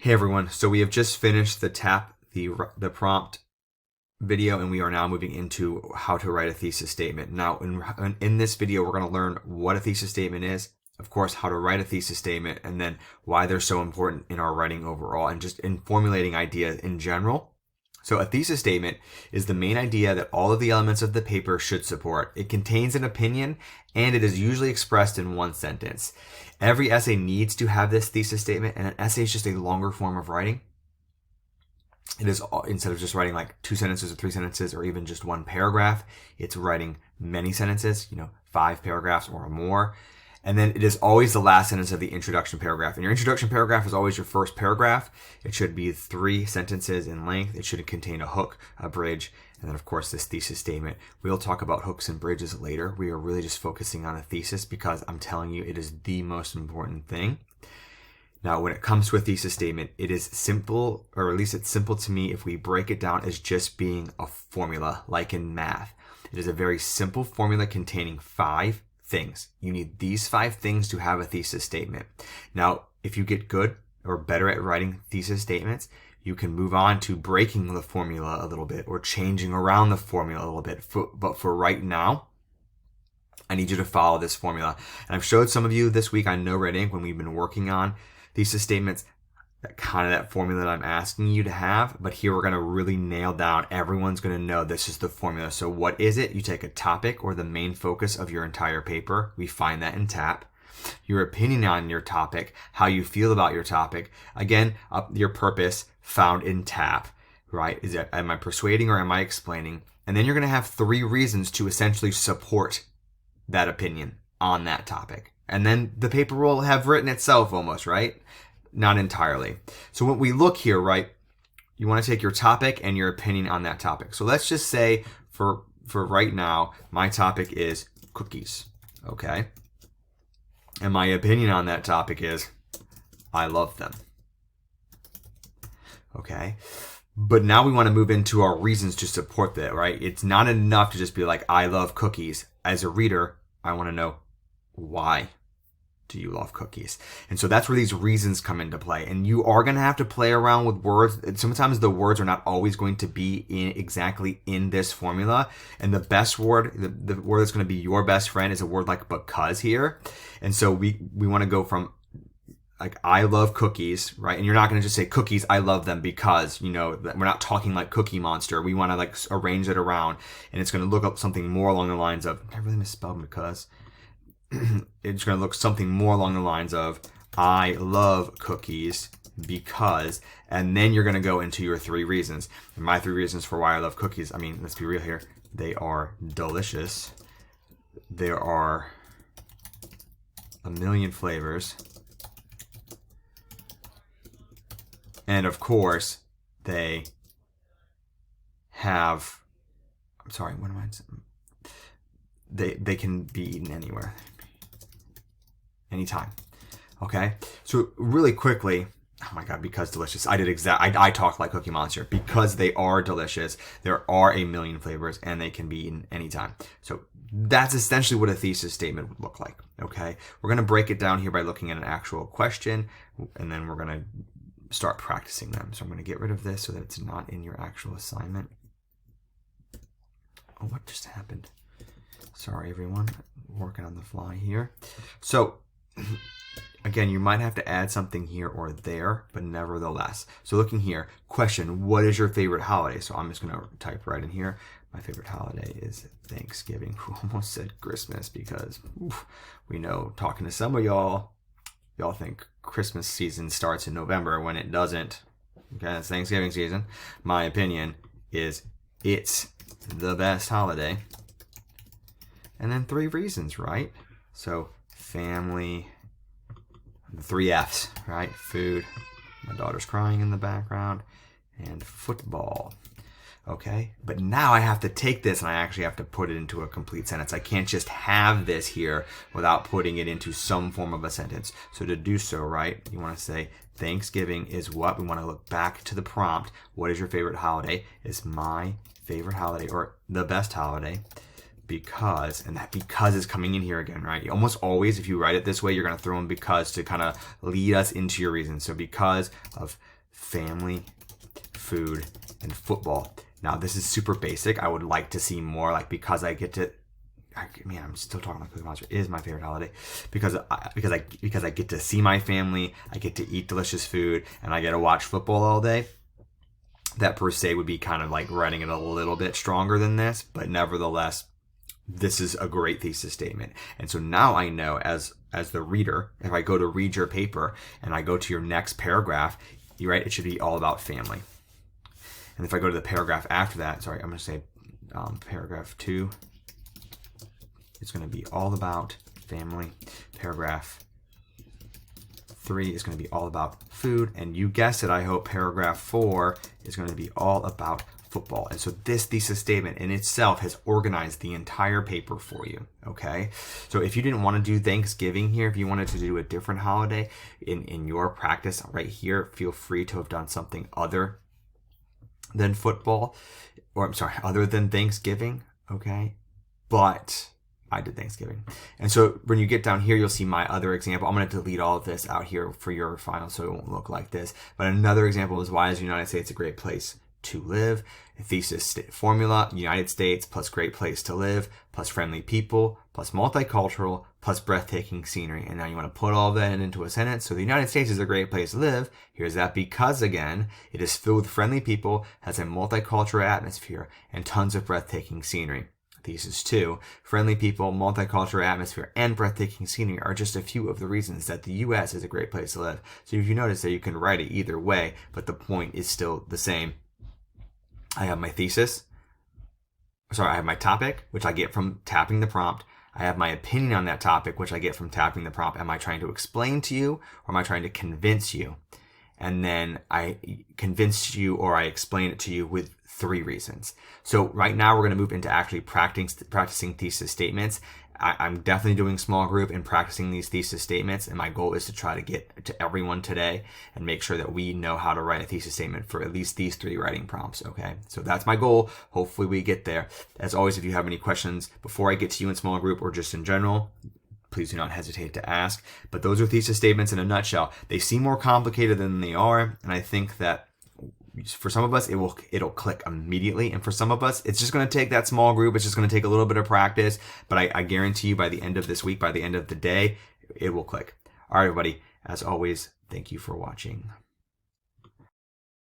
Hey everyone, so we have just finished the the prompt video, and we are now moving into how to write a thesis statement. Now in this video we're going to learn what a thesis statement is, of course how to write a thesis statement, and then why they're so important in our writing overall and just in formulating ideas in general. So a thesis statement is the main idea that all of the elements of the paper should support. It contains an opinion, and it is usually expressed in one sentence. Every essay needs to have this thesis statement, and an essay is just a longer form of writing. It is, instead of just writing like 2 sentences or 3 sentences or even just 1 paragraph, it's writing many sentences, 5 paragraphs or more. And then it is always the last sentence of the introduction paragraph. And your introduction paragraph is always your first paragraph. It should be 3 sentences in length. It should contain a hook, a bridge, and then of course this thesis statement. We'll talk about hooks and bridges later. We are really just focusing on a thesis because I'm telling you it is the most important thing. Now, when it comes to a thesis statement, it is simple, or at least it's simple to me if we break it down as just being a formula, like in math. It is a very simple formula containing 5 things. You need these 5 things to have a thesis statement. Now, if you get good or better at writing thesis statements, you can move on to breaking the formula a little bit or changing around the formula a little bit. But for right now, I need you to follow this formula. And I've showed some of you this week on No Red Ink when we've been working on thesis statements, that formula that I'm asking you to have. But here we're going to really nail down. Everyone's going to know this is the formula. So what is it? You take a topic or the main focus of your entire paper. We find that in TAP. Your opinion on your topic, how you feel about your topic. Again, your purpose found in TAP, right? Am I persuading or am I explaining? And then you're going to have 3 reasons to essentially support that opinion on that topic. And then the paper will have written itself almost, right? Not entirely. So when we look here, right, you want to take your topic and your opinion on that topic. So let's just say for right now, my topic is cookies, okay? And my opinion on that topic is, I love them, okay? But now we want to move into our reasons to support that, right? It's not enough to just be like, I love cookies. As a reader, I want to know, why do you love cookies? And so that's where these reasons come into play. And you are going to have to play around with words. Sometimes the words are not always going to be exactly in this formula. And the best word, the word that's going to be your best friend, is a word like because here. And so we want to go from like, I love cookies, right? And you're not going to just say cookies, I love them because, we're not talking like Cookie Monster. We want to like arrange it around, and it's going to look up something more along the lines of, I really misspelled because. It's going to look something more along the lines of, I love cookies because, and then you're going to go into your 3 reasons. And my 3 reasons for why I love cookies, I mean, let's be real here. They are delicious. There are a million flavors. And of course, they have, I'm sorry, what am I saying? They can be eaten anywhere. Anytime. Okay? So really quickly, oh my God, because delicious. I talk like Cookie Monster. Because they are delicious, there are a million flavors and they can be eaten anytime. So that's essentially what a thesis statement would look like. Okay? We're going to break it down here by looking at an actual question, and then we're going to start practicing them. So I'm going to get rid of this so that it's not in your actual assignment. Oh, what just happened? Sorry, everyone. Working on the fly here. So again, you might have to add something here or there, but nevertheless. So looking here, question, what is your favorite holiday? So I'm just going to type right in here. My favorite holiday is Thanksgiving. Who almost said Christmas because we know, talking to some of y'all think Christmas season starts in November when it doesn't. Okay, it's Thanksgiving season. My opinion is it's the best holiday. And then 3 reasons, right? So family, the 3 F's, right? Food, my daughter's crying in the background, and football. Okay, but now I have to take this and I actually have to put it into a complete sentence. I can't just have this here without putting it into some form of a sentence. So to do so, right, you want to say Thanksgiving is what? We want to look back to the prompt. What is your favorite holiday? It's my favorite holiday, or the best holiday, because, and that because is coming in here again, right? Almost always, if you write it this way, you're going to throw in because to kind of lead us into your reason. So because of family, food, and football. Now, this is super basic. I would like to see more, like because I get to, man, I'm still talking like Cookie Monster is my favorite holiday because I get to see my family, I get to eat delicious food, and I get to watch football all day. That per se would be kind of like writing it a little bit stronger than this, but nevertheless, this is a great thesis statement. And so now I know as the reader, if I go to read your paper and I go to your next paragraph, you write it should be all about family. And if I go to the paragraph after that, sorry, I'm going to say paragraph 2, it's going to be all about family. Paragraph 3 is going to be all about food. And you guessed it, I hope paragraph 4 is going to be all about football. And so this thesis statement in itself has organized the entire paper for you, okay? So if you didn't want to do Thanksgiving here, if you wanted to do a different holiday in your practice right here, feel free to have done something other than football, or I'm sorry, other than Thanksgiving, okay? But I did Thanksgiving. And so when you get down here, you'll see my other example. I'm going to delete all of this out here for your final so it won't look like this. But another example is why is the United States a great place to live? A thesis formula, United States plus great place to live, plus friendly people, plus multicultural, plus breathtaking scenery. And now you want to put all that into a sentence. So the United States is a great place to live. Here's that because again, it is filled with friendly people, has a multicultural atmosphere, and tons of breathtaking scenery. Thesis 2, friendly people, multicultural atmosphere, and breathtaking scenery are just a few of the reasons that the U.S. is a great place to live. So if you notice that you can write it either way, but the point is still the same. I have my thesis. Sorry, I have my topic, which I get from tapping the prompt. I have my opinion on that topic, which I get from tapping the prompt. Am I trying to explain to you, or am I trying to convince you? And then I convince you or I explain it to you with 3 reasons. So right now we're going to move into actually practicing thesis statements. I'm definitely doing small group and practicing these thesis statements. And my goal is to try to get to everyone today and make sure that we know how to write a thesis statement for at least these 3 writing prompts. Okay. So that's my goal. Hopefully we get there. As always, if you have any questions before I get to you in small group or just in general, please do not hesitate to ask. But those are thesis statements in a nutshell. They seem more complicated than they are. And I think that for some of us, it'll click immediately. And for some of us, it's just going to take that small group. It's just going to take a little bit of practice. But I guarantee you by the end of this week, by the end of the day, it will click. All right, everybody. As always, thank you for watching.